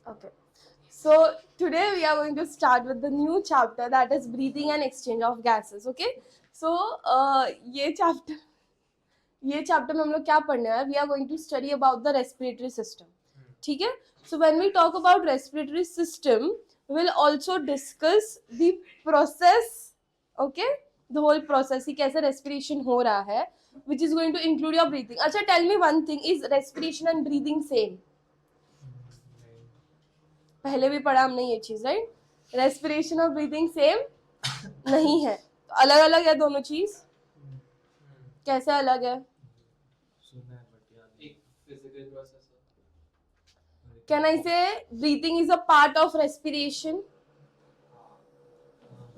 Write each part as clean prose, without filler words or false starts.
Okay. So today we are going to start with the new chapter, that is breathing and exchange of gases. Okay. So ये chapter में हम लोग क्या पढ़ने वाले? We are going to study about the respiratory system. ठीक है? So when we talk about respiratory system, we will also discuss the process. Okay? The whole process ही कैसे respiration हो रहा है, which is going to include your breathing. अच्छा, tell me one thing, is respiration and breathing same? पहले भी पढ़ा हमने ये चीज, राइट? रेस्पिरेशन और ब्रीथिंग सेम नहीं है, तो अलग अलग है दोनों चीज. कैसे अलग है? Can I say breathing is a part of respiration?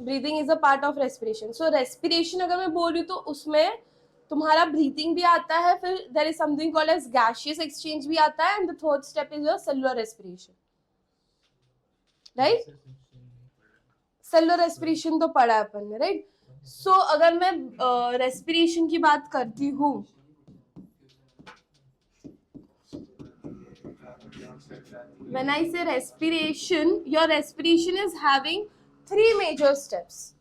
Breathing is a part of respiration. So respiration अगर मैं बोल रही हूँ तो उसमें तुम्हारा ब्रीथिंग भी आता है, फिर there is something called as gaseous exchange भी आता है, and the third step is your cellular respiration, right? Cellular respiration तो पढ़ा है अपन ने, राइट? सो अगर मैं रेस्पिरेशन की बात करती हूँ, when I say respiration, your respiration is having three major steps.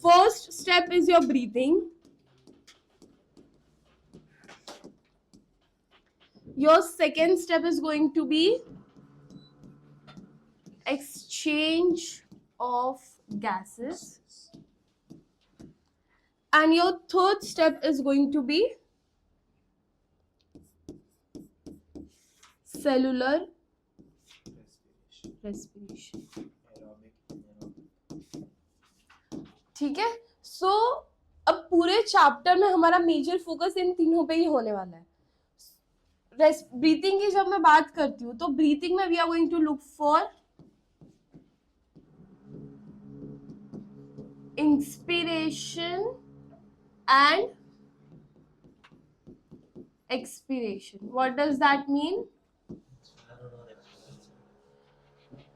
First step is your breathing. Your second step is going to be exchange of gases. And your third step is going to be cellular respiration. ठीक है? सो अब पूरे chapter में हमारा major focus in तीनों पे ही होने वाला है. ब्रीथिंग की जब मैं बात करती हूँ तो ब्रीथिंग में we are going to look for inspiration and expiration. What does that mean?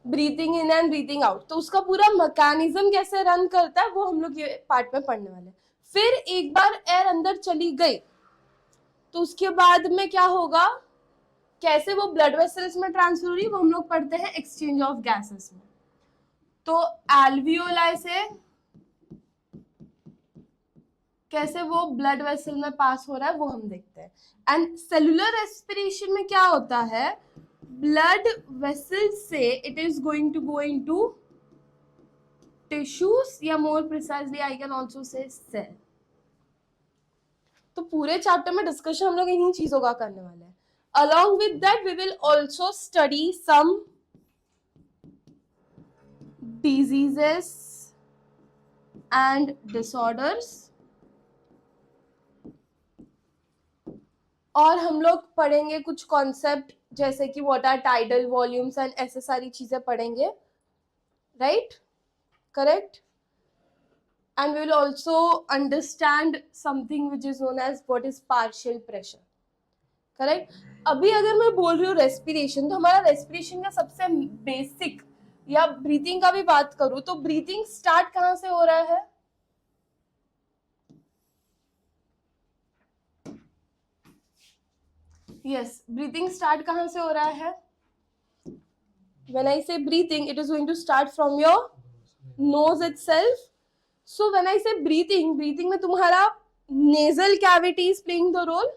Breathing in and breathing out, तो उसका पूरा मैकेनिज्म कैसे रन करता है वो हम लोग ये पार्ट में पढ़ने वाले हैं. फिर एक बार एयर अंदर चली गई तो उसके बाद में क्या होगा, कैसे वो ब्लड वेसल्स में ट्रांसफर हो रही है, वो हम लोग पढ़ते हैं एक्सचेंज ऑफ गैसेस में. तो एल्वियोलाई से कैसे वो ब्लड वेसल में पास हो रहा है वो हम देखते हैं. एंड सेलुलर रेस्पिरेशन में क्या होता है, ब्लड वेसल से it is going to go into tissues, या more precisely I can also say cell. तो पूरे चैप्टर में डिस्कशन हम लोग इन्हीं चीजों का करने वाले हैं. Along with that we will also study some diseases and disorders, और हम लोग पढ़ेंगे कुछ कॉन्सेप्ट जैसे कि what are tidal volumes and ऐसे सारी चीजें पढ़ेंगे, right? Correct? And we will also understand something which is known as what is partial pressure. Correct? अभी अगर मैं बोल रही हूँ रेस्पिरेशन, तो हमारा रेस्पिरेशन का सबसे बेसिक, या ब्रीथिंग का भी बात करूं तो ब्रीथिंग स्टार्ट कहां से हो रहा है? यस, ब्रीथिंग स्टार्ट कहां से हो रहा है? When I say breathing, it is going to start from your nose itself. So when I say breathing, breathing में तुम्हारा nasal cavity is playing the role,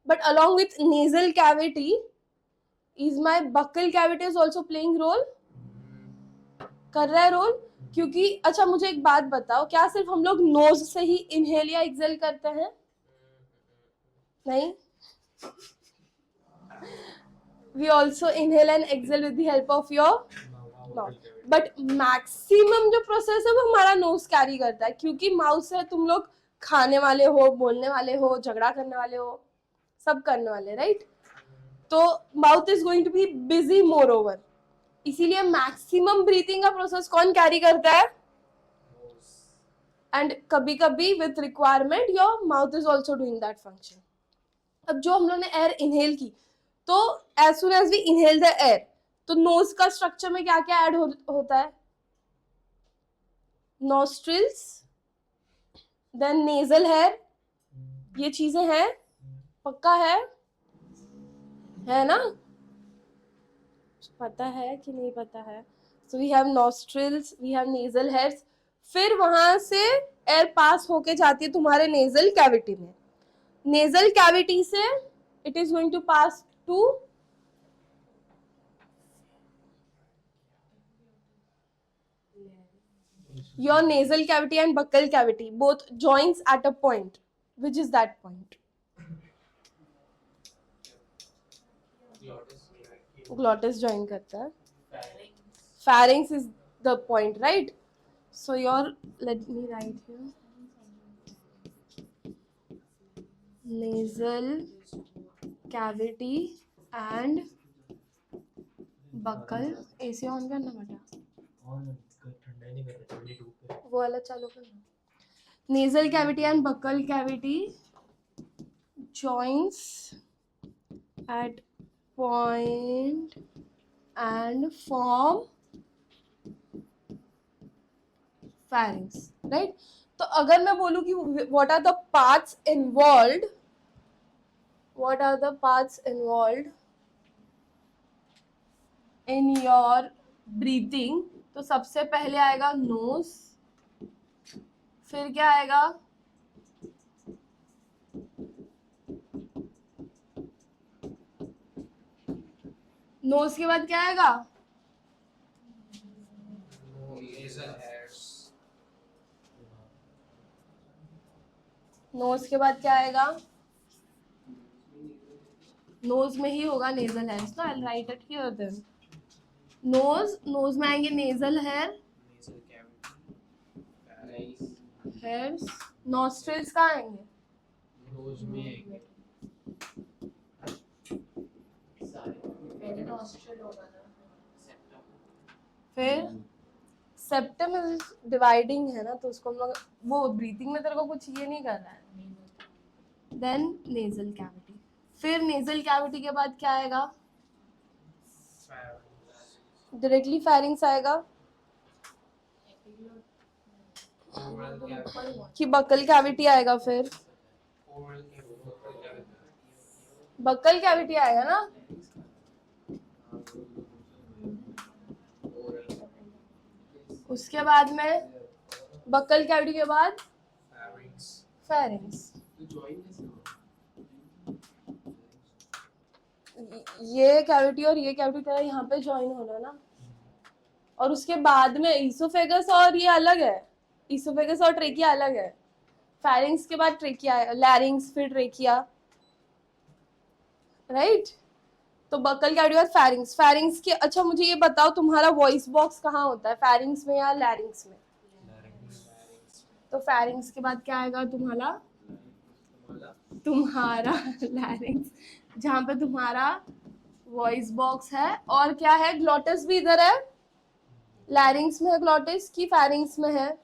but along with nasal cavity is my buccal cavity is also playing role. कर रहा है role, क्योंकि अच्छा मुझे एक बात बताओ, क्या सिर्फ हम लोग नोज से ही इनहेल या एक्सेल करते हैं? नहीं, we also inhale and exhale with the help of your mouth. But maximum जो प्रोसेस है वो हमारा नोज कैरी करता है, क्योंकि माउथ से तुम लोग खाने वाले हो, बोलने वाले हो, झगड़ा करने वाले हो, सब करने वाले, राइट? तो mouth is going to be busy moreover, इसीलिए मैक्सिमम ब्रीथिंग का प्रोसेस कौन कैरी करता है? एंड कभी कभी with requirement your mouth is also doing that function. अब जो हम लोगों ने एयर इनहेल की, तो as soon as we inhale the air, तो नोज का स्ट्रक्चर में क्या क्या ऐड होता है? नोस्ट्रिल्स, देन नेजल हेयर, ये चीजें हैं, पक्का है ना? पता है कि नहीं पता है? So we have nostrils, we have nasal heads, फिर वहां से एयर पास होके जाती है तुम्हारे नेजल कैविटी में. नेजल कैविटी से it is going to pass to your nasal cavity and buccal cavity both joins at a point. Which is that point? Glottis join करता है. Pharynx is the point, right? So your, let me write here, nasal cavity and buccal. AC on करना बेटा. वो वाला चालू करना. Nasal cavity and buccal cavity joins at point and form pharynx, right? तो अगर मैं बोलूँ कि what are the parts involved in your breathing, तो सबसे पहले आएगा नोज, फिर क्या आएगा? नोज के बाद क्या आएगा? नोज के बाद क्या आएगा? नोज में ही होगा नेजल हेयर्स, तो I write it here then. Nose में आएंगे नेजल हेयर्स. नॉस्ट्रिल्स कहाँ आएंगे? नोज में आएंगे. फिर सेप्टम इज डिवाइडिंग है ना, तो उसको हम लोग, वो ब्रीथिंग में तेरे को कुछ ये नहीं कर रहा है. देन नेजल कैविटी, फिर नेजल कैविटी के बाद क्या आएगा? डायरेक्टली फेरिंग्स आएगा कि बक्कल कैविटी आएगा? फिर बक्कल कैविटी आएगा ना. उसके बाद में बक्कल कैविटी के बाद फेरिंग्स. ये कैविटी और ये कैविटी तेरा यहाँ पे ज्वाइन होना ना, और उसके बाद में ईसोफेगस और ये अलग है. ईसोफेगस और ट्रेकिया अलग है. फेरिंग्स के बाद ट्रेकिया, लैरिंग्स, फिर ट्रेकिया, राइट? तो बक्कल कैविटी और फेरिंग्स. फेरिंग्स के, अच्छा मुझे ये बताओ तुम्हारा वॉइस बॉक्स कहाँ होता है, फेरिंग्स में या लैरिंग्स में? तो फेरिंग्स के बाद क्या आएगा तुम्हारा लैरिंग्स, जहाँ पे तुम्हारा वॉइस बॉक्स है. और क्या है? ग्लॉटिस भी इधर है. लैरिंग्स में है ग्लॉटिस की फेरिंग्स में है?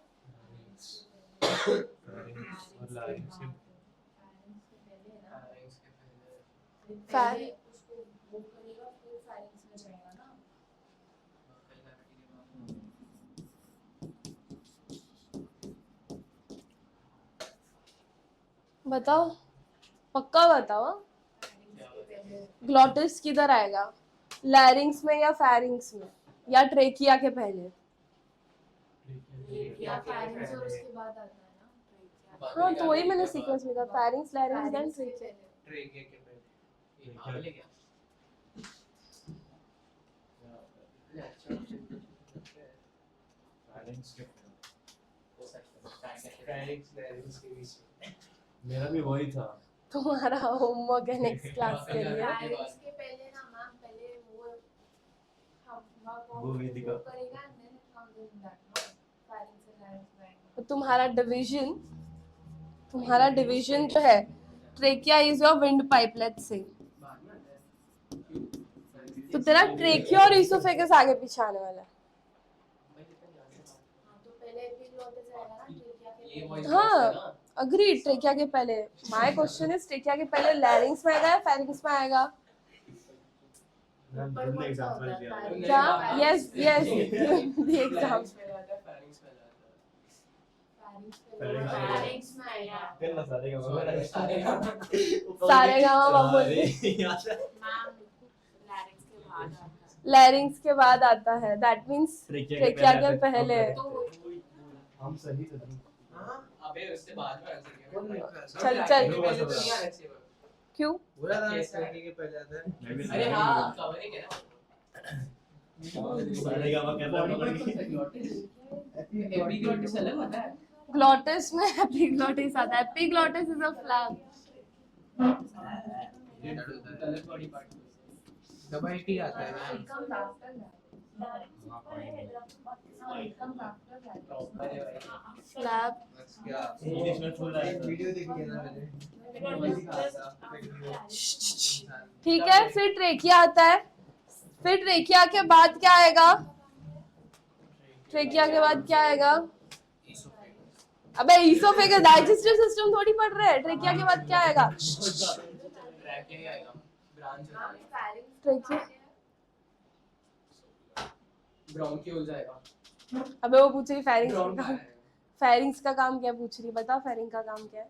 बताओ, पक्का बताओ. ग्लॉटिस किधर आएगा, लैरिंग्स में या फेरिंग्स में, या ट्रेकिया के पहले? हाँ, तो वही मैंने सीक्वेंस में कहा, फेरिंग्स, लैरिंग्स, देन ट्रेकिया के पहले. मेरा भी वही था. तुम्हारा होमवर्क है नेक्स्ट क्लास के लिए. के पहले ना मैम, पहले वो वेदिका करेगा and then it comes in that, no? Pharynx and larynx में. तुम्हारा डिवीजन जो है, trachea is your wind pipe, let's say. तो तेरा ट्रेकिया और ईसोफेगस आगे पीछे आने वाला है. तो पहले एपिग्लॉटिस आएगा ना ट्रेकिया के पहले. हाँ, अग्री, ट्रेकिया के पहले. माय क्वेश्चन इज ट्रेकिया के पहले लैरिंग्स में आएगा या फेरिंग्स में आएगा? क्या? Yes yes, the exam. Pharynx में आएगा. करना सारे गामा बोल. मैम larynx के बाद आता है. लैरिंग्स के बाद आता है, दैट मीन्स ट्रेकिया ट्रेकिया के पहले। हम सही थे। हाँ अबे उससे बाद में आंसर किया। चल, चल। पहले तो नहीं आना चाहिए। क्यों? बोला था Yes, ट्रैकिंग के पहले आता है। अरे हाँ कवर ही क्या एपिग्लॉटिस अलग होता है। ग्लॉटिस में एपिग्लॉटिस आता है। Epiglottis is a flap. अलग बॉडी पार्ट। डबल टी आता है It ना। comes after that. It comes after that. अरे भाई फ्लैप। बस क्या इंग्लिश में फुल आया एक था। वीडियो देखी है ना मैंने। ठीक है, फिर ट्रेकिया आता है। फिर ट्रेकिया के बाद क्या आएगा? ट्रेकिया के बाद क्या आएगा? अबे ईसोफेगस, डाइजेस्टिव सिस्टम थोड़ी पढ़ रहे हैं। ट्रेकिया के बाद क्या आएगा? ट्रैक ही आएगा ब्रांच ट्रेकिया। ब्रोंकियोल्स आएगा। अबे वो पूछ रही फेरिंग्स का ब्रोंका काम। आएगा। फेरिंग्स का काम क्या पूछ रही? बता फेरिंग का काम क्या है?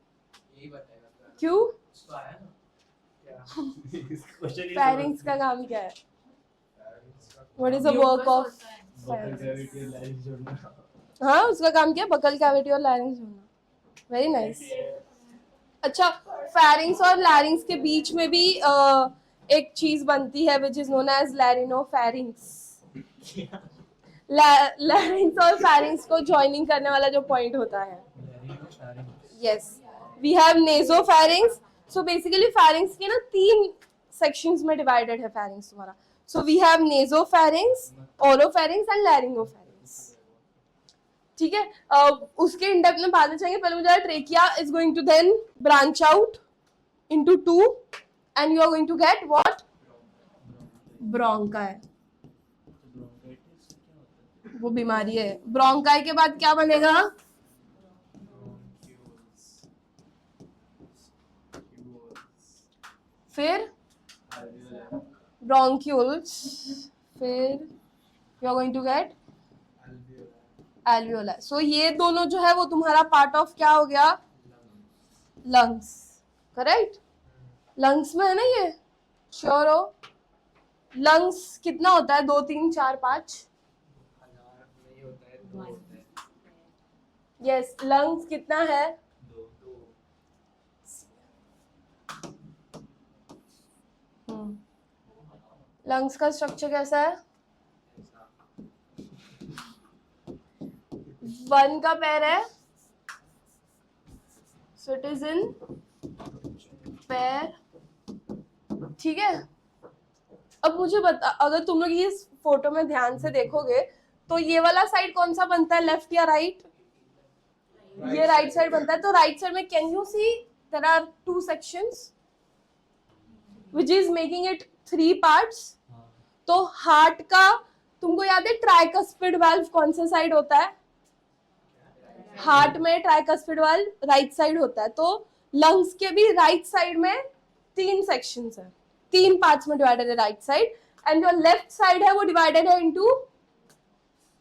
यही बताएगा। क्यों? उसको आया ना क्या क्वेश्चन फेरिंग्स का काम क्या है? What is the work of? हाँ, उसका काम क्या है? बकल कैविटी और लैरिंग्स जोड़ना। Very nice. अच्छा, फेरिंग्स और लैरिंग्स के बीच में भी एक चीज बनती है which is known as laryngopharynx. Larynx और फेरिंग्स को जॉइनिंग करने वाला जो पॉइंट होता है। Yes, we have nasopharynx. So basically pharynx के ना 3 सेक्शंस में डिवाइडेड है फेरिंग्स तुम्हारा। So we have nasopharynx, oropharynx and laryngopharynx. ठीक है, उसके इन डेप्थ में बाद में जाएंगे। पहले मुझे trachea is going to then branch out into 2 and you are going to get what? Bronchi. वो बीमारी है। ब्रोंकाई के बाद क्या बनेगा? फिर ब्रोंक्यूल्स, फिर you are going to get alveoli. So ये दोनों जो है वो तुम्हारा पार्ट ऑफ क्या हो गया? लंग्स। करेक्ट? लंग्स में है ना ये? श्योर हो? लंग्स कितना होता है? 2 3 4 5? नहीं होता है, 2 होता है। यस, लंग्स कितना है? 2 लंग्स का स्ट्रक्चर कैसा है? 1 का पैर है, सो इट इज इन पैर। ठीक है, अब मुझे बता, अगर तुम लोग इस फोटो में ध्यान से देखोगे तो ये वाला साइड कौन सा बनता है? लेफ्ट या राइट? ये राइट साइड बनता है। तो राइट साइड में can you see there are 2 sections which is making it 3 parts. तो हार्ट का तुमको याद है ट्राइकस्पिड वाल्व कौन से साइड होता है? हार्ट में ट्राइकस्पिड वाल्व राइट साइड होता है। तो लंग्स के भी राइट साइड में 3 सेक्शंस है, 3 पार्ट्स में डिवाइडेड है राइट साइड। एंड जो लेफ्ट साइड है वो डिवाइडेड है इनटू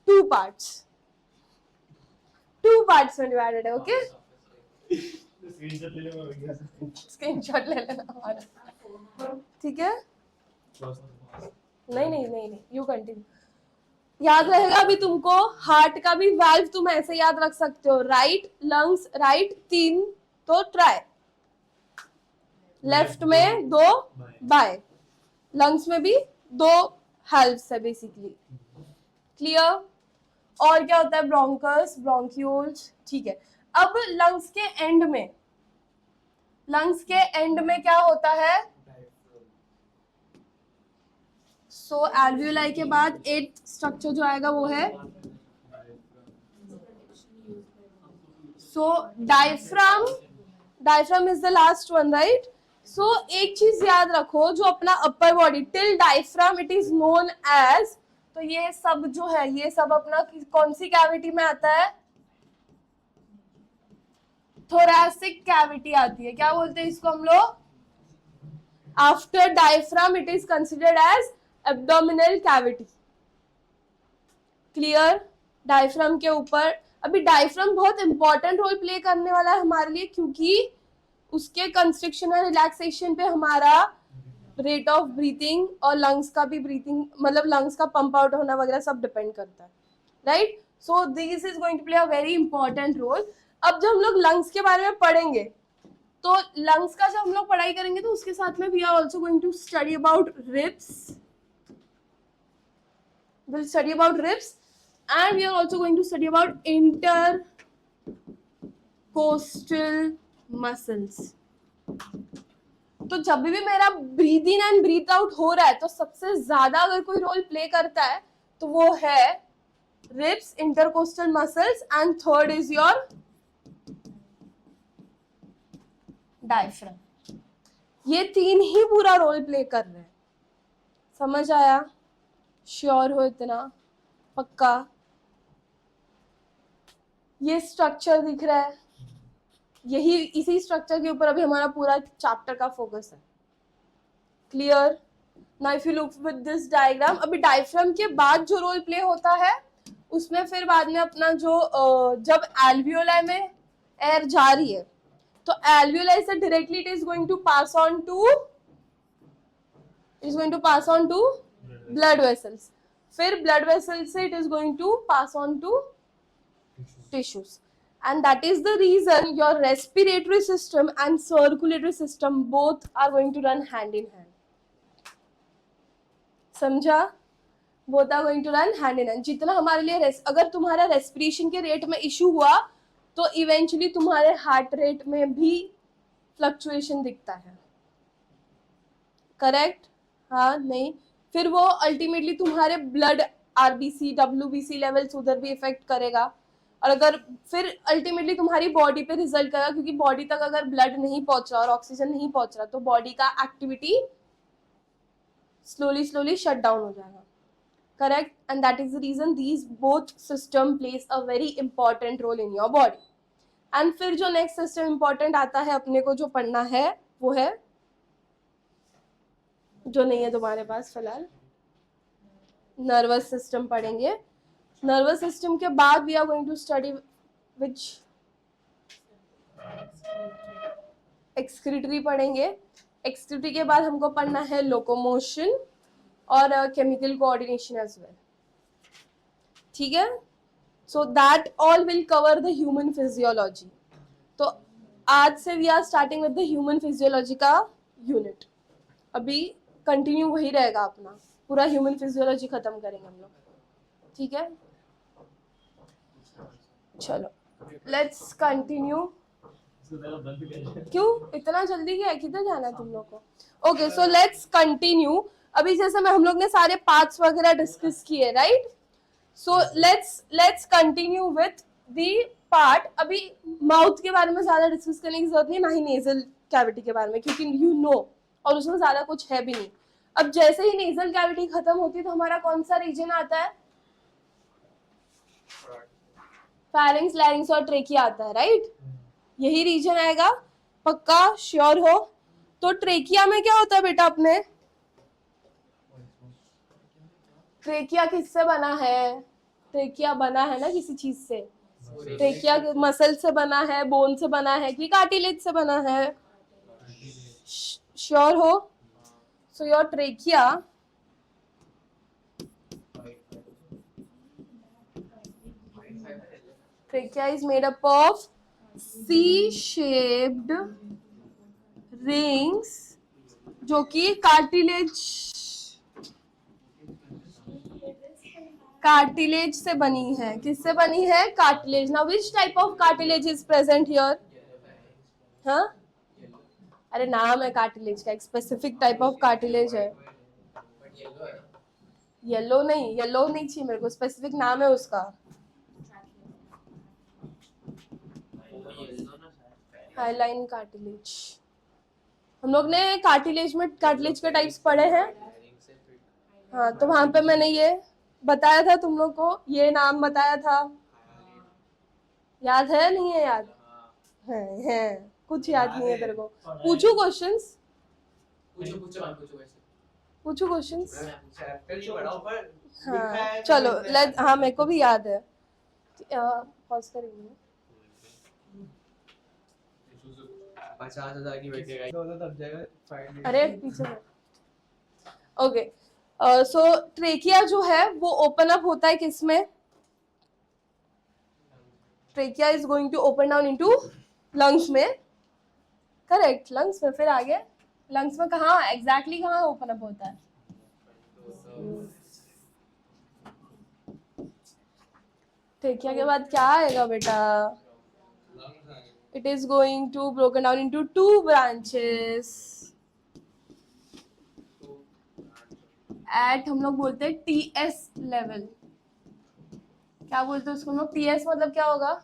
2 पार्ट्स। 2 पार्ट्स में डिवाइडेड है। ओके, स्क्रीनशॉट ले लेना हमारा। ठीक है, नहीं, यू कंटिन्यू। याद रहेगा अभी तुमको। हार्ट का भी वाल्व तुम ऐसे याद रख सकते हो, राइट लंग्स, राइट 3 तो ट्राई, लेफ्ट में 2 बाय, लंग्स में भी 2 हेल्प्स है बेसिकली। क्लियर? और क्या होता है? Bronchus, bronchioles. ठीक है, अब लंग्स के एंड में, लंग्स के एंड में क्या होता है? सो एल्वियोलाई के बाद 8th स्ट्रक्चर जो आएगा वो है so diaphragm. Diaphragm is the last one, right? So एक चीज याद रखो, जो अपना upper body till diaphragm it is known as, तो ये सब जो है ये सब अपना कौन सी कैविटी में आता है? थोरैसिक कैविटी आती है। क्या बोलते हैं इसको हम लोग? After diaphragm it is considered as abdominal cavity. Clear? Diaphragm के ऊपर अभी डायफ्राम बहुत इंपॉर्टेंट रोल प्ले करने वाला है हमारे लिए, क्योंकि उसके कंस्ट्रिक्शन और रिलैक्सेशन पे हमारा रेट ऑफ ब्रीथिंग और लंग्स का भी ब्रीथिंग मतलब लंग्स का पंप आउट होना वगैरह सब डिपेंड करता है, right. So this is going to play a very important role. अब जब हम लोग लंग्स के बारे में पढ़ेंगे तो लंग्स का जब हम लोग पढ़ाई करेंगे तो उसके साथ में we are also going to study about ribs. We'll study about ribs and we are also going to study about intercostal muscles. तो जब भी मेरा breath in and breath out हो रहा है तो सबसे ज्यादा अगर कोई रोल प्ले करता है तो वो है ribs, intercostal muscles and third is your diaphragm. ये तीन ही पूरा रोल प्ले कर रहे हैं. समझ आया? श्योर हो इतना? पक्का? ये स्ट्रक्चर दिख रहा है, यही इसी स्ट्रक्चर के ऊपर अभी हमारा पूरा चैप्टर का फोकस है. Clear? Now if you look with this diagram, अभी डायफ्राम के बाद जो रोल प्ले होता है उसमें फिर बाद में अपना जो जब एल्वियोलाई में एयर जा रही है तो एल्वियोलाई से directly it is going to pass on to blood vessels. फिर blood vessels से it is going to pass on to tissues. And that is the reason your respiratory system and circulatory system both are going to run hand in hand. समझा? Both are going to run hand in hand. जितना हमारे लिए अगर तुम्हारा respiration के rate में issue हुआ तो इवेंचुअली तुम्हारे हार्ट रेट में भी फ्लक्चुएशन दिखता है. करेक्ट? हाँ नहीं? फिर वो अल्टीमेटली तुम्हारे ब्लड आरबीसी डब्ल्यूबीसी लेवल्स उधर भी इफेक्ट करेगा और अगर फिर अल्टीमेटली तुम्हारी बॉडी पे रिजल्ट करेगा क्योंकि बॉडी तक अगर ब्लड नहीं पहुंच रहा और ऑक्सीजन नहीं पहुंच रहा तो बॉडी का एक्टिविटी स्लोली शट डाउन हो जाएगा. Correct? And that is the reason these both system place a very important role in your body. And फिर जो नेक्स्ट सिस्टम इंपॉर्टेंट आता है अपने को जो पढ़ना है वो है, जो नहीं है तुम्हारे पास फिलहाल, नर्वस सिस्टम पढ़ेंगे. नर्वस सिस्टम के बाद we are going to study which excretory पढ़ेंगे. एक्सक्रीटरी के बाद हमको पढ़ना है लोकोमोशन और केमिकल कोऑर्डिनेशन एज वेल. ठीक है? So that all will cover the human physiology. तो आज से we are starting with the human physiology का यूनिट. अभी कंटिन्यू वही रहेगा अपना, पूरा ह्यूमन फिजियोलॉजी खत्म करेंगे हम लोग. ठीक है? चलो लेट्स कंटिन्यू. क्यों इतना जल्दी क्या है? किधर जाना है तुम लोग को? Okay so let's continue. अभी जैसे हम लोग ने सारे पार्ट्स वगैरह डिस्कस किए, right? So let's continue with the part. अभी माउथ के बारे में ज्यादा डिस्कस करने की जरूरत नहीं, ना ही नेजल कैविटी के बारे में, क्योंकि यू नो और उसमें ज्यादा कुछ है भी नहीं. अब जैसे ही नेजल कैविटी खत्म होती है तो हमारा कौन सा रीजन आता है? फेरिंग्स, लैरिंग्स और ट्रेकिया आता है, राइट? यही रीजन आएगा. पक्का? श्योर हो? तो ट्रेकिया में क्या होता है बेटा अपने? ट्रेकिया किससे बना है? ट्रेकिया बना है ना किसी चीज से. ट्रेकिया मसल से बना है, बोन से बना है कि कार्टिलेज से बना है? श्योर हो? So your trachea is made up of C-shaped rings जो कि कार्टिलेज से बनी है. किससे बनी है? Cartilage. Now which type of cartilage is present here? हाँ, अरे नाम है कार्टिलेज का, एक स्पेसिफिक टाइप ऑफ कार्टिलेज है. येलो नहीं चाहिए मेरे को, स्पेसिफिक नाम है उसका. Highline cartilage. हम लोग ने कार्टिलेज के टाइप्स पढ़े हैं. हाँ, तो वहां पे मैंने ये बताया था तुम लोग को, ये नाम बताया था. याद है? नहीं है याद? है कुछ याद नहीं है तेरे को? पूछू क्वेश्चंस? पूछू क्वेश्चंस? हाँ चलो हाँ मेरे को भी याद है. पॉज करेंगे. 50,000 की बैठेगा तब जाएगा. अरे पीछे ओके, सो ट्रेकिया जो है वो ओपन अप होता है किसमें? Trachea is going to open down into lungs में, करेक्ट, लंग्स में। फिर आगे लंग्स में कहाँ एग्जैक्टली कहाँ ओपन अप होता है? ट्रेकिया के बाद क्या आएगा बेटा? It is going to broken down into two branches at हम लोग बोलते हैं TS level। क्या बोलते हैं उसको हम लोग? TS मतलब क्या होगा?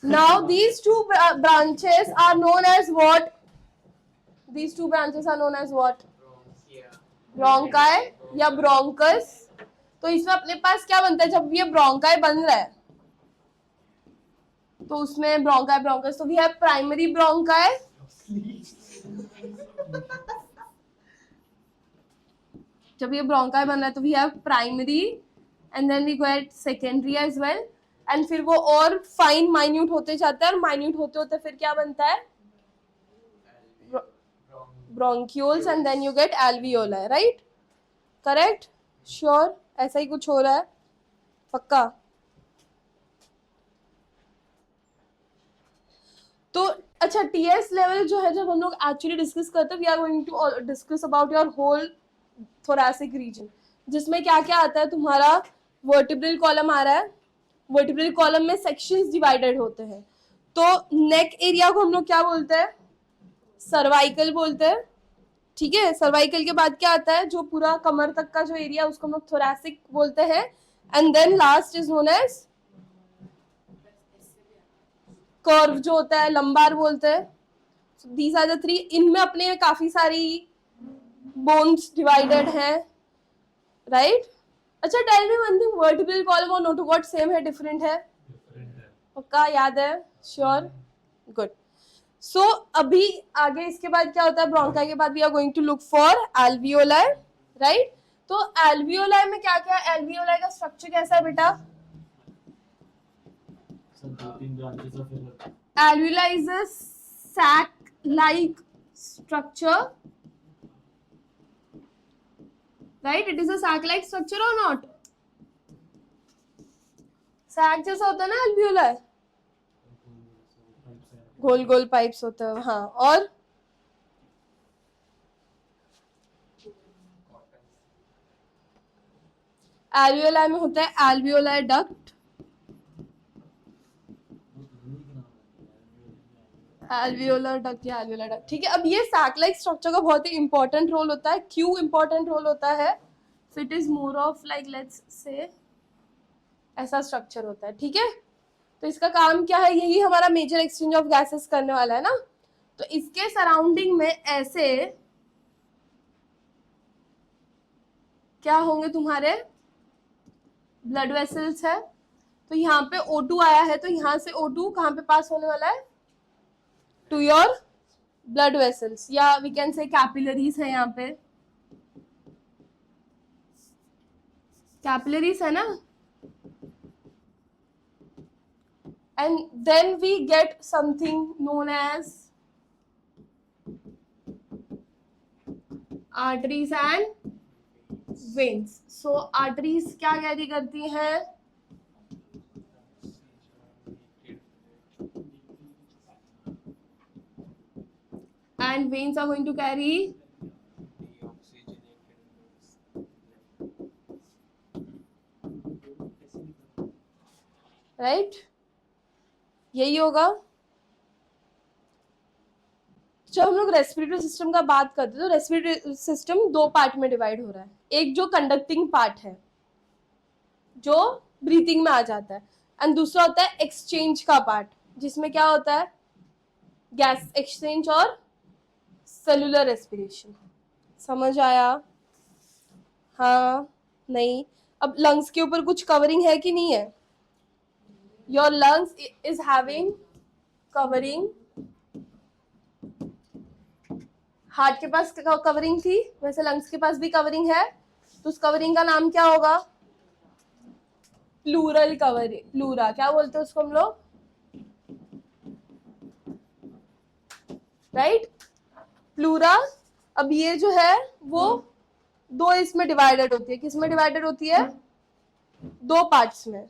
Now these two branches are known as what? These two branches are known as what? Bronchi या ब्रोंकस। तो इसमें अपने पास क्या बनता है जब ये ब्रोंकाई बन रहा है? तो उसमें ब्रोंकाई ब्रोंकस, तो वी हैव प्राइमरी ब्रोंकाई, जब ये ब्रोंकाई बन रहा है तो we have primary and then we get secondary as well, and फिर वो और फाइन माइन्यूट होते जाता है, और माइन्यूट होते होते फिर क्या बनता है? Bronchioles and then you get alveoli, right? Correct? Sure? ऐसा ही कुछ हो रहा है? पक्का? तो अच्छा, टीएस लेवल जो है जब हम लोग एक्चुअली डिस्कस करते हैं, we are going to discuss about your whole thoracic region, जिसमें क्या क्या आता है तुम्हारा? वर्टिब्रल कॉलम आ रहा है, वर्टिब्रल कॉलम में सेक्शंस डिवाइडेड होते हैं। तो नेक एरिया को हम लोग क्या बोलते हैं? सर्वाइकल बोलते हैं, ठीक है। सर्वाइकल के बाद क्या आता है? जो पूरा कमर तक का जो एरिया उसको हम लोग थोरैसिक बोलते हैं, and then last is known as curve जो होता है लंबार बोलते हैं। These are the three. इनमें अपने काफी सारी बोन्स डिवाइडेड हैं, राइट? अच्छा, tell me one thing, vertebral column और नोटोकॉर्ड सेम है डिफरेंट है? पक्का याद है? श्योर? गुड। सो अभी आगे इसके बाद क्या होता है? ब्रोंकाई के बाद we are going to look for alveoli, right? तो एल्वियोलाई में क्या क्या? एल्वियोलाई का स्ट्रक्चर कैसा है बेटा? Alveoli is a sac-like structure, right? It is a sac-like structure or not? sac जैसा होता है ना alveoli, गोल गोल पाइप्स होते हैं, हाँ। और alveoli में होता है alveoli duct, एल्वियोलर डक्ट या एल्वियोलर डक्ट, ठीक है। अब ये सैक लाइक स्ट्रक्चर का बहुत ही इंपॉर्टेंट रोल होता है। क्यों इंपॉर्टेंट रोल होता है? So it is more of like let's say ऐसा स्ट्रक्चर होता है, ठीक है। तो इसका काम क्या है? यही हमारा मेजर एक्सचेंज ऑफ गैसेस करने वाला है ना। तो इसके सराउंडिंग में ऐसे क्या होंगे तुम्हारे? ब्लड वेसल्स है। तो यहाँ पे O2 आया है, तो यहाँ से O2 कहाँ पे पास होने वाला है? टू योर ब्लड वेसल्स, या वी कैन से कैपिलरीज है। यहाँ पे कैपिलरीज है ना, and then we get something known as arteries and veins. So arteries क्या कैरी करती हैं? and veins are going to carry right, यही होगा। जब हम लोग रेस्पिरेटरी सिस्टम का बात करते हैं तो रेस्पिरेटरी सिस्टम दो पार्ट में डिवाइड हो रहा है। एक जो कंडक्टिंग पार्ट है जो ब्रीथिंग में आ जाता है, एंड दूसरा होता है एक्सचेंज का पार्ट, जिसमें क्या होता है? गैस एक्सचेंज और सेलुलर रेस्पिरेशन। समझ आया? हाँ, नहीं? अब लंग्स के ऊपर कुछ कवरिंग है कि नहीं है? Your lungs is having covering. Heart के पास कवरिंग थी, वैसे लंग्स के पास भी कवरिंग है। तो उस कवरिंग का नाम क्या होगा? Pleural covering, pleura. क्या बोलते हैं उसको हम लोग? Right, pleura. अब ये जो है वो दो इसमें डिवाइडेड होती है, किसमें डिवाइडेड होती है, दो पार्ट्स में.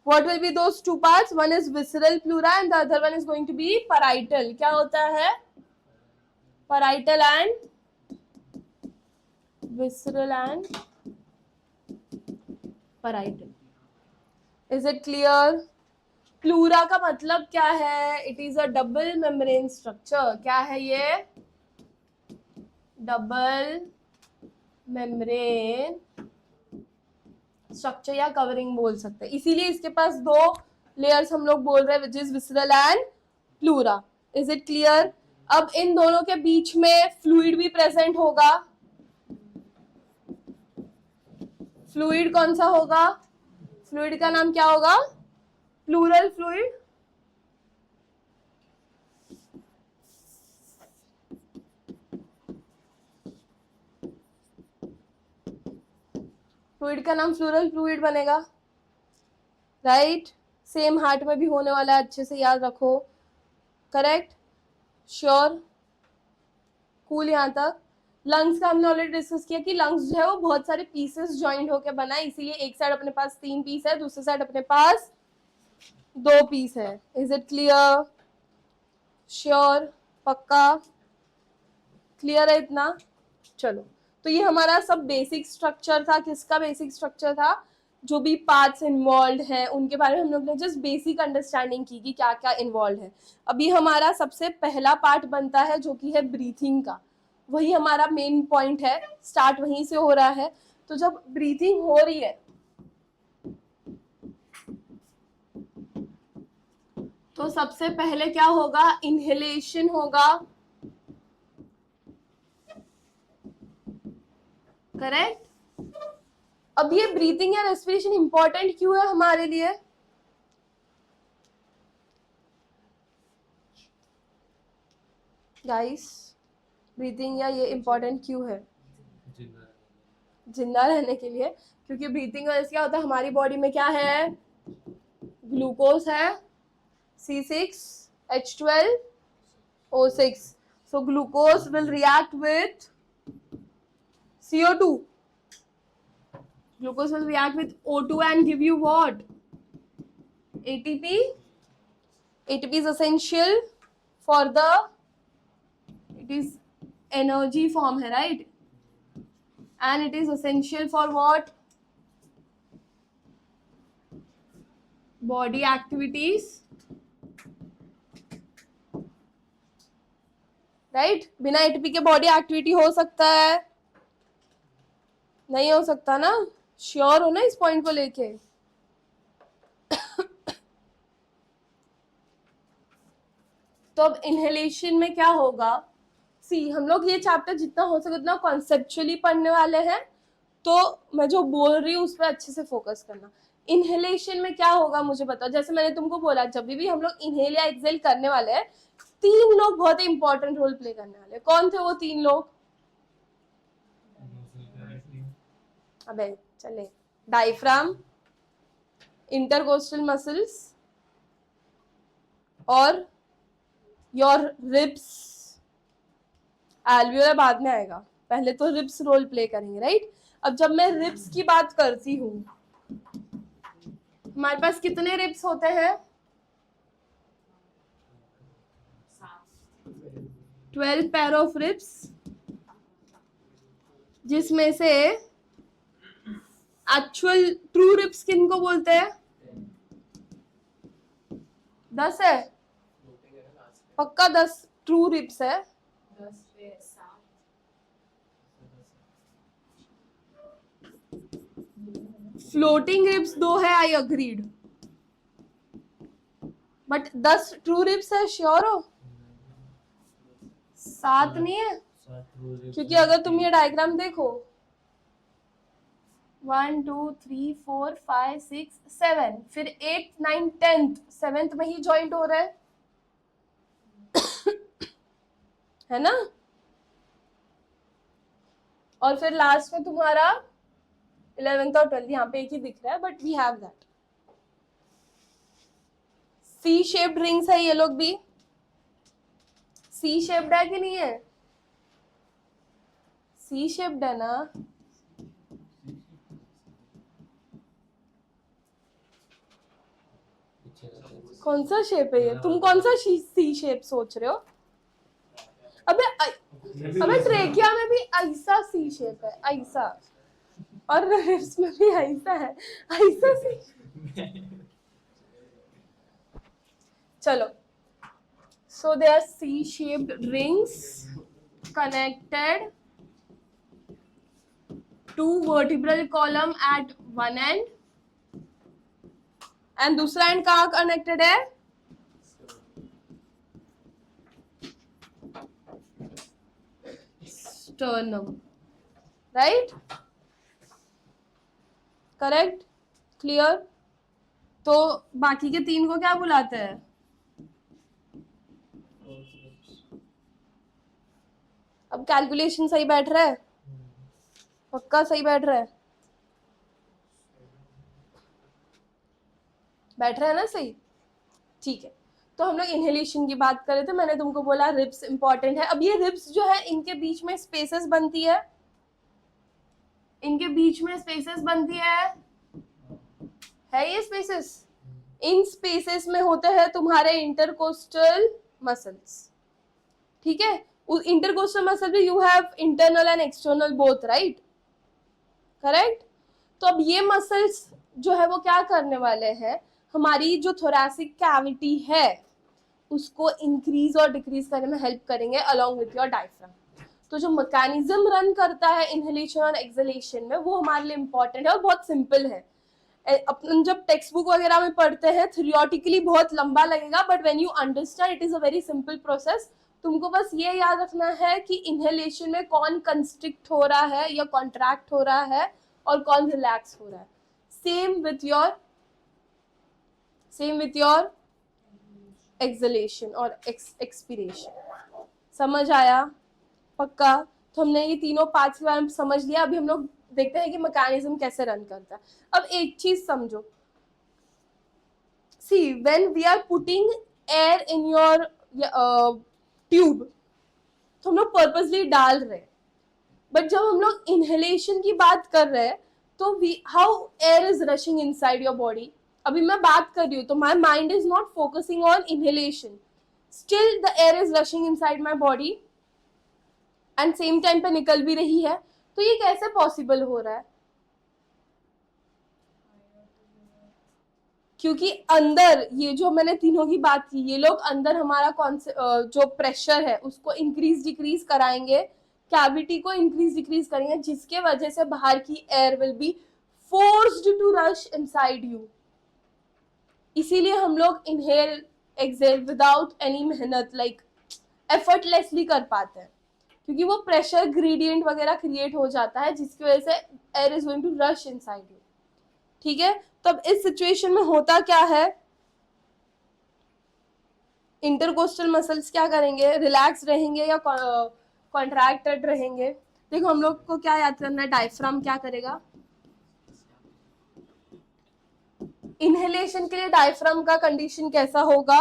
What will be those two parts? One is visceral pleura and the other one is going to be parietal. क्या होता है, parietal and visceral and parietal. Is it clear? Pleura का मतलब क्या है, it is a double membrane structure. क्या है ये, डबल मेम्ब्रेन स्ट्रक्चर या कवरिंग बोल सकते हैं, इसीलिए इसके पास दो लेयर्स हम लोग बोल रहे हैं, which is visceral and pleura. Is it clear? अब इन दोनों के बीच में फ्लूइड भी प्रेजेंट होगा. फ्लूइड कौन सा होगा, फ्लूइड का नाम क्या होगा, प्लूरल फ्लूइड. फ्लूइड का नाम फ्लूरल फ्लूइड बनेगा, राइट. सेम हार्ट में भी होने वाला है, अच्छे से याद रखो. Correct, sure, cool. यहाँ तक लंग्स का हमने ऑलरेडी डिस्कस किया कि लंग्स जो है वो बहुत सारे पीसेस ज्वाइंट होकर बना है, इसीलिए एक साइड अपने पास 3 पीस है, दूसरी साइड अपने पास 2 पीस है. Is it clear? श्योर, पक्का, क्लियर है इतना? चलो, तो ये हमारा सब बेसिक स्ट्रक्चर था. किसका बेसिक स्ट्रक्चर था, जो भी पार्ट्स इन्वॉल्व हैं उनके बारे में हम लोग ने जस्ट बेसिक अंडरस्टैंडिंग की कि क्या क्या इन्वॉल्व है. अभी हमारा सबसे पहला पार्ट बनता है जो कि है ब्रीथिंग का. वही हमारा मेन पॉइंट है, स्टार्ट वहीं से हो रहा है. तो जब ब्रीथिंग हो रही है तो सबसे पहले क्या होगा, इनहेलेशन होगा. करेक्ट. अब ये ब्रीथिंग या रेस्पिरेशन इंपॉर्टेंट क्यों है हमारे लिए, गाइस? ब्रीथिंग या ये इंपॉर्टेंट क्यों है, जिंदा रहने के लिए. क्योंकि ब्रीथिंग वजह से क्या होता है, हमारी बॉडी में क्या है, ग्लूकोज है, C6H12O6. so glucose will react with CO2. Glucose will react with O2 and give you what, ATP. ATP is essential for the, it is energy form है, right, and it is essential for what, body activities, right. बिना ATP के body activity हो सकता है, नहीं हो सकता ना. श्योर हो ना इस पॉइंट को लेके. तो अब इनहेलेशन में क्या होगा, सी हम लोग ये चैप्टर जितना हो सके उतना कॉन्सेप्चुअली पढ़ने वाले हैं, तो मैं जो बोल रही हूँ उस पर अच्छे से फोकस करना. इनहेलेशन में क्या होगा मुझे बताओ. जैसे मैंने तुमको बोला, जब भी हम लोग इनहेल या एक्सेल करने वाले हैं, 3 लोग बहुत ही इंपॉर्टेंट रोल प्ले करने वाले. कौन थे वो 3 लोग, अबे चले, डायफ्राम, इंटरकोस्टल मसल्स और योर रिब्स. एल्वियोलर बाद में आएगा, पहले तो रिब्स रोल प्ले करेंगे, राइट. अब जब मैं रिब्स की बात करती हूँ, हमारे पास कितने रिब्स होते हैं, 12 पेयर ऑफ रिब्स, जिसमें से एक्चुअल ट्रू रिब्स किनको बोलते हैं, 10 है, पक्का 10 ट्रू रिब्स है. 10 पे 7 फ्लोटिंग रिब्स 2 है, आई अग्रीड, बट 10 ट्रू रिब्स है. श्योर हो? 7 नहीं है, क्योंकि अगर तुम ये डायग्राम देखो, 1 2 3 4 5 6 7, फिर 8 9 10th 7th में ही ज्वाइंट हो रहा है ना. और फिर लास्ट में तुम्हारा 11th और 12th यहाँ पे एक ही दिख रहा है, but we have that. C shaped rings है ये लोग भी. सी शेप्ड है कि नहीं है? सी शेप्ड है ना? कौन सा शेप है ये? तुम कौन सा सी शेप सोच रहे हो? अबे अबे ट्रेकिया में भी ऐसा सी शेप है, ऐसा, और रिब्स में भी ऐसा है, ऐसा सी। चलो, so they are C-shaped rings connected to vertebral column at one end, and दूसरा end कहाँ connected है? Sternum, right? Correct? Clear? तो बाकी के तीन को क्या बुलाते हैं? अब कैलकुलेशन सही बैठ रहा है? पक्का सही बैठ रहा है? बैठ रहा है ना सही? ठीक है, तो हम लोग इनहेलेशन की बात कर रहे थे, मैंने तुमको बोला रिब्स इंपॉर्टेंट है। अब ये रिब्स जो है इनके बीच में स्पेसेस बनती है, इनके बीच में स्पेसेस बनती है ये स्पेसेस, इन स्पेसेस में होते हैं तुम्हारे इंटरकोस्टल मसल्स, ठीक है? इंटरकोस्टल मसल भी you have internal and external both, right? Correct? तो अब ये मसल्स जो है वो क्या करने वाले हैं, हमारी जो थोरैसिक कैविटी है उसको इंक्रीज और डिक्रीज करने में हेल्प करेंगे अलोंग विथ योर डायफ्राम। तो जो मैकेनिज्म रन करता है इनहेलेशन और एक्सहेलेशन में वो हमारे लिए इंपॉर्टेंट है और बहुत सिंपल है। अपन जब टेक्स्ट बुक वगैरह में पढ़ते हैं थियोरेटिकली बहुत लंबा लगेगा, but when you understand it is a very simple process. तुमको बस ये याद रखना है कि इनहेलेशन में कौन कंस्ट्रिक्ट हो रहा है या कॉन्ट्रैक्ट हो रहा है और कौन रिलैक्स हो रहा है। सेम विथ योर एक्सहेलेशन और एक्सपीरेशन। समझ आया? पक्का? तो हमने ये तीनों पार्ट्स के बारे में समझ लिया। अभी हम लोग देखते हैं कि मैकेनिज्म कैसे रन करता है। अब एक चीज समझो, see when we are putting air in your tube तो हम लोग पर्पसली डाल रहे हैं, बट जब हम लोग इनहेलेशन की बात कर रहे हैं तो how air is rushing inside your body. अभी मैं बात कर रही हूँ तो my mind is not focusing on inhalation, still the air is rushing inside my body and same time पे निकल भी रही है। तो ये कैसे पॉसिबल हो रहा है? क्योंकि अंदर ये जो मैंने तीनों की बात की, ये लोग अंदर हमारा जो प्रेशर है उसको इंक्रीज डिक्रीज कराएंगे, कैविटी को इंक्रीज डिक्रीज करेंगे, जिसके वजह से बाहर की air will be forced to rush inside you. इसीलिए हम लोग इनहेल एक्सहेल विदाउट एनी मेहनत लाइक एफर्टलेसली कर पाते हैं, क्योंकि वो प्रेशर ग्रेडियंट वगैरह क्रिएट हो जाता है जिसकी वजह से air is going to rush inside you. ठीक है, तो अब इस सिचुएशन में होता क्या है, इंटरकोस्टल मसल्स क्या करेंगे, रिलैक्स रहेंगे या कॉन्ट्रैक्टेड रहेंगे। देखो हम लोग को क्या याद करना है, डायफ्राम क्या करेगा, इनहेलेशन के लिए डायफ्राम का कंडीशन कैसा होगा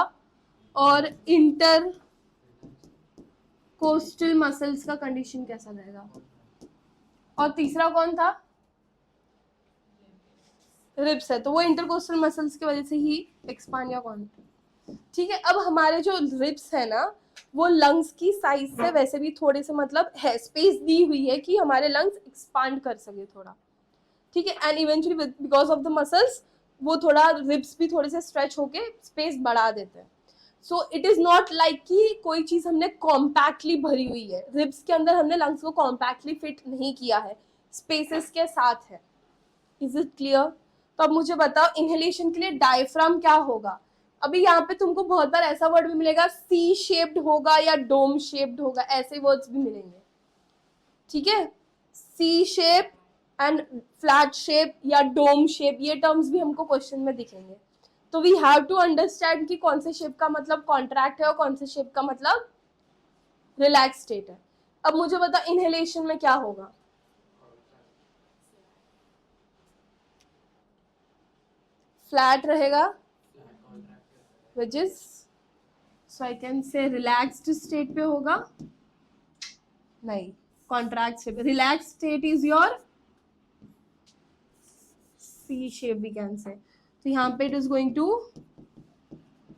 और इंटर कोस्टल मसल्स का कंडीशन कैसा रहेगा। और तीसरा कौन था, रिब्स है, तो वो इंटरकोस्टल मसल्स की वजह से ही एक्सपांड या कौन। ठीक है, अब हमारे जो रिब्स है ना वो लंग्स की साइज से वैसे भी थोड़े से मतलब है, स्पेस दी हुई है कि हमारे लंग्स एक्सपांड कर सके थोड़ा। ठीक है, and eventually because of the muscles वो थोड़ा रिब्स भी थोड़े से स्ट्रेच होके स्पेस बढ़ा देते हैं। So it is not like कि कोई चीज हमने कॉम्पैक्टली भरी हुई है, रिब्स के अंदर हमने लंग्स को कॉम्पैक्टली फिट नहीं किया है, स्पेसेस के साथ है। Is it clear? तो अब मुझे बताओ इनहेलेशन के लिए डायफ्राम क्या होगा। अभी यहाँ पे तुमको बहुत बार ऐसा वर्ड भी मिलेगा, सी शेप्ड होगा या डोम शेप्ड होगा, ऐसे वर्ड्स भी मिलेंगे। ठीक है, सी शेप एंड फ्लैट शेप या डोम शेप, ये टर्म्स भी हमको क्वेश्चन में दिखेंगे। तो वी हैव टू अंडरस्टैंड कि कौन से शेप का मतलब कॉन्ट्रैक्ट है और कौन से शेप का मतलब रिलैक्स स्टेट है। अब मुझे बता इनहेलेशन में क्या होगा, फ्लैट रहेगा, which is so I can say relaxed state पे होगा, नहीं contract state, relax state is your C shape we can say. तो यहाँ पे it is going to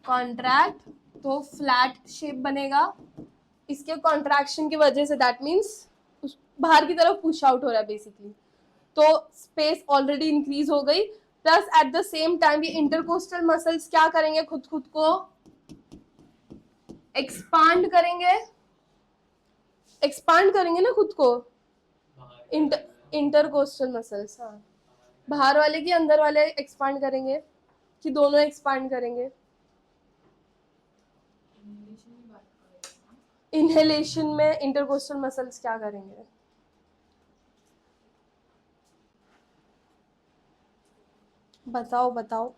contract, तो फ्लैट शेप बनेगा इसके कॉन्ट्रैक्शन की वजह से, दैट मीन्स बाहर की तरफ पुश आउट हो रहा है बेसिकली, तो स्पेस ऑलरेडी इंक्रीज हो गई। Plus at the same time ये इंटरकोस्टल मसल्स क्या करेंगे, खुद को एक्सपांड करेंगे ना खुद को, इंटरकोस्टल मसल्स, हाँ बाहर वाले की अंदर वाले एक्सपांड करेंगे कि दोनों एक्सपांड करेंगे। इनहेलेशन में इंटरकोस्टल मसल्स क्या करेंगे, बताओ बताओ।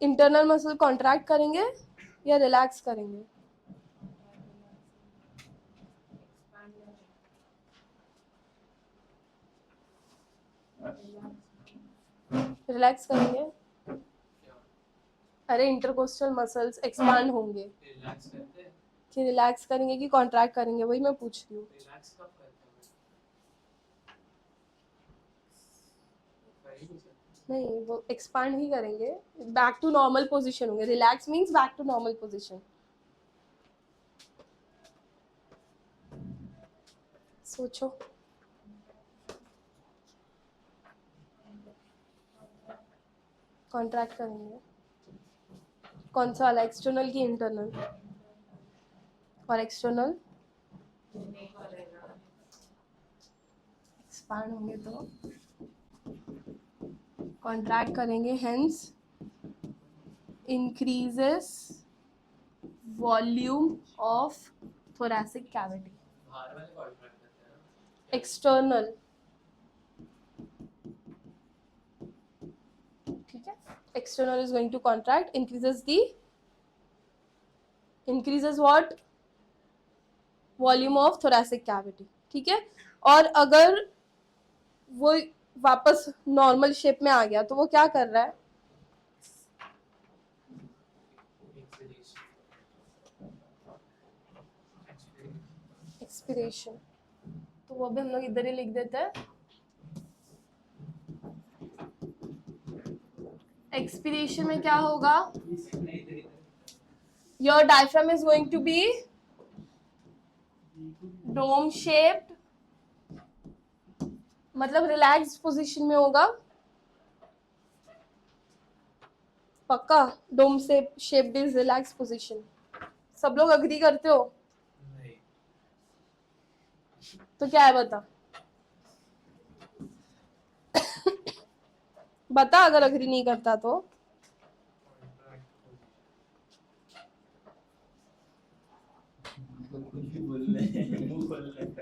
इंटरनल मसल कॉन्ट्रैक्ट करेंगे या रिलैक्स करेंगे, रिलैक्स करेंगे। अरे इंटरकोस्टल मसल्स एक्सपांड होंगे रिलैक्स करते हैं, कि रिलैक्स करेंगे कि कॉन्ट्रैक्ट करेंगे, वही मैं पूछ रही हूँ। रिलैक्स कब करते हैं? नहीं वो एक्सपांड ही करेंगे, बैक टू नॉर्मल पोजीशन होंगे। Relax means back to normal position. सोचो, कॉन्ट्रैक्ट करेंगे कौन सा वाला, एक्सटर्नल की इंटरनल, और एक्सटर्नल एक्सपांड होंगे तो कॉन्ट्रैक्ट करेंगे, hence increases volume of thoracic cavity। बाहर वाले कॉन्ट्रैक्ट करते हैं ना, एक्सटर्नल, ठीक है, external is going to contract, increases what, volume of thoracic cavity, ठीक है। और अगर वो वापस नॉर्मल शेप में आ गया तो वो क्या कर रहा है, एक्सपिरेशन, तो वो भी हम लोग इधर ही लिख देते हैं। एक्सपिरेशन में क्या होगा, your diaphragm is going to be dome shaped, मतलब रिलैक्स्ड पोजीशन में होगा, पक्का। Dome shaped is relaxed position, सब लोग अग्री करते हो? नहीं तो क्या है बता बता, अगर अग्री नहीं करता तो।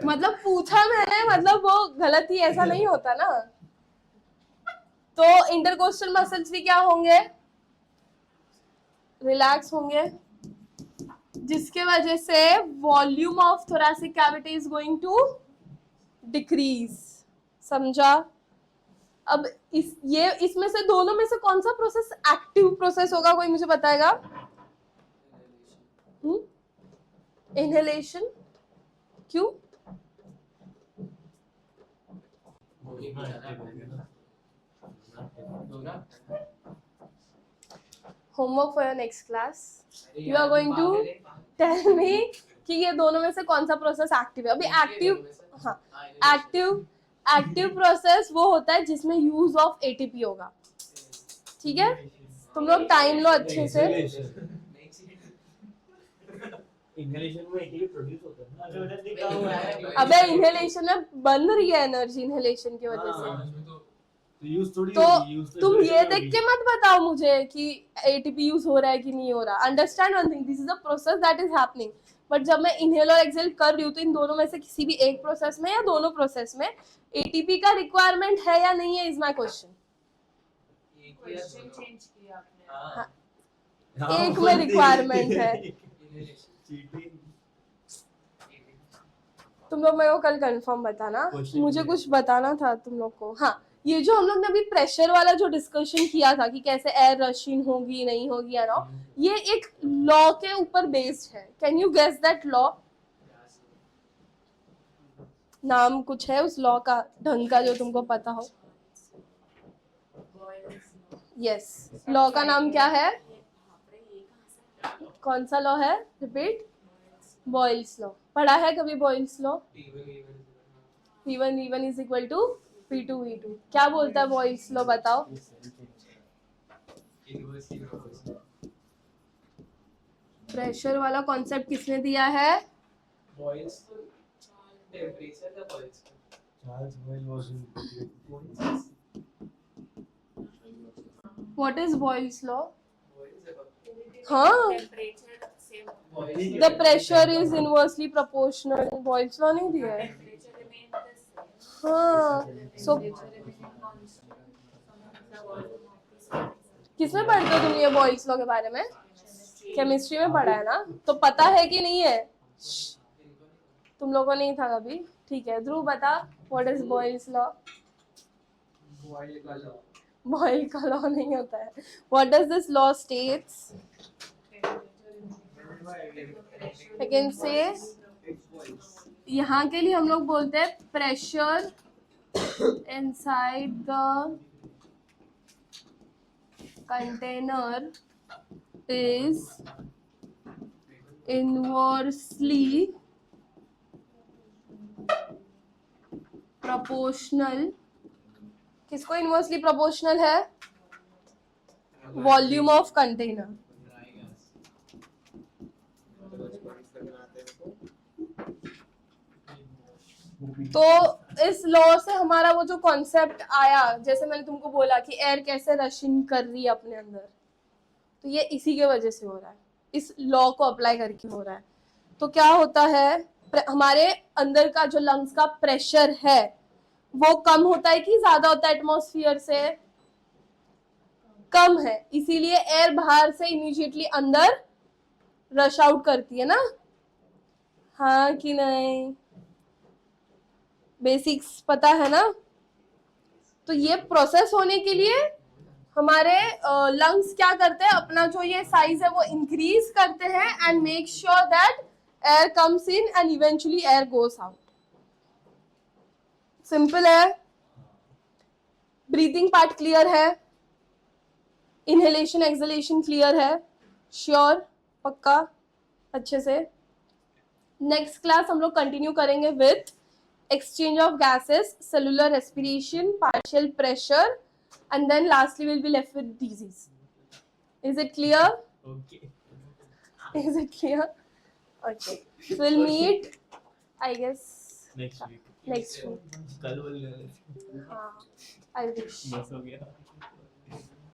मतलब पूछा मैंने, मतलब वो गलत ही, ऐसा नहीं होता ना। तो इंटरकोस्टल मसल्स भी क्या होंगे, रिलैक्स होंगे, जिसके वजह से volume of thoracic cavity is going to decrease, समझा। अब इसमें से दोनों में से कौन सा प्रोसेस एक्टिव प्रोसेस होगा, कोई मुझे बताएगा? इनहेलेशन, क्यों? Homework for your next class, you are going to tell me कि ये दोनों में से कौन सा प्रोसेस एक्टिव है। अभी एक्टिव, हाँ एक्टिव प्रोसेस वो होता है जिसमें यूज ऑफ एटीपी होगा, ठीक है। तुम लोग टाइम लो अच्छे से। इनहेलेशन में एटीपी प्रोड्यूस होता है ना, अरे लिखा हुआ है। अबे इनहेलेशन में बन रही है एनर्जी, इनहेलेशन की वजह से। तो यूज थोड़ी तो होगी, यूज तुम ये देख के मत बताओ मुझे कि एटीपी यूज हो रहा है कि नहीं हो रहा। Understand one thing, this is a process that is happening, but जब मैं इनहेल और एक्सहेल कर रही हूँ तो इन दोनों में से किसी भी एक प्रोसेस में या दोनों प्रोसेस में एटीपी का रिक्वायरमेंट है या नहीं है, is my question. Question change किया आपने। हाँ। हाँ, एक में बोलती। रिक्वायरमेंट है। चीटिंग। तुम लोग मेरे को कल कंफर्म बताना, Question मुझे में। कुछ बताना था तुम लोग को। हाँ, ये जो हम लोग ने अभी प्रेशर वाला जो डिस्कशन किया था कि कैसे एयर रशिंग होगी नहीं होगी या ना, ये एक लॉ के ऊपर बेस्ड है। Can you guess that law? नाम कुछ है उस लॉ का ढंग का जो तुमको पता हो? यस, लॉ का नाम क्या है? कौन सा लॉ है? रिपीट। Boyle's law. पढ़ा है कभी Boyle's law? P1 V1 is equal to P2 V2। क्या बोलता है बॉयल्स लॉ, बताओ। प्रेशर वाला कॉन्सेप्ट किसने दिया है? बॉयल्स तो टेम्परेचर का Boyle's Charles Boyle was in what is Boyle's law? Boyle's है हाँ, temperature same Boyle's the pressure is inversely proportional. Boyle's law नहीं दिया है? टेम्परेचर रिमेन द सेम हाँ, सो किसमें पढ़ते हो तुम ये बॉयल्स लॉ के बारे में? केमिस्ट्री में पढ़ा है ना, तो पता है कि नहीं है? तुम लोगों को नहीं था कभी? ठीक है, ध्रुव बता, what is Boyle's law? Boyle का लॉ बॉयल का लॉ नहीं होता है। What does this law states? I can say यहाँ के लिए हम लोग बोलते हैं pressure inside the container is inversely proportional. किसको इनवर्सली प्रोपोर्शनल है? Volume of container. तो इस लॉ से हमारा वो जो कॉन्सेप्ट आया, जैसे मैंने तुमको बोला कि एयर कैसे रशिंग कर रही है अपने अंदर, तो ये इसी के वजह से हो रहा है, इस लॉ को अप्लाई करके हो रहा है। तो क्या होता है, हमारे अंदर का जो लंग्स का प्रेशर है वो कम होता है कि ज्यादा होता है एटमॉस्फेयर से? कम है, इसीलिए एयर बाहर से इमीडिएटली अंदर रश आउट करती है ना। हाँ कि नहीं? बेसिक्स पता है ना? तो ये प्रोसेस होने के लिए हमारे लंग्स क्या करते हैं, अपना जो ये साइज है वो इंक्रीज करते हैं and make sure that air comes in and eventually air goes out. Simple है। ब्रीथिंग पार्ट क्लियर है? इनहेलेशन एक्सहेलेशन क्लियर है? श्योर? पक्का? अच्छे से। नेक्स्ट क्लास हम लोग कंटिन्यू करेंगे with exchange of gases, cellular respiration, partial pressure, and then lastly we'll be left with disease. Is it clear? Okay. Is it clear? Okay. So we'll meet, I guess, Next week. next week. कल बोल रहे थे। हाँ, I wish. बस हो गया।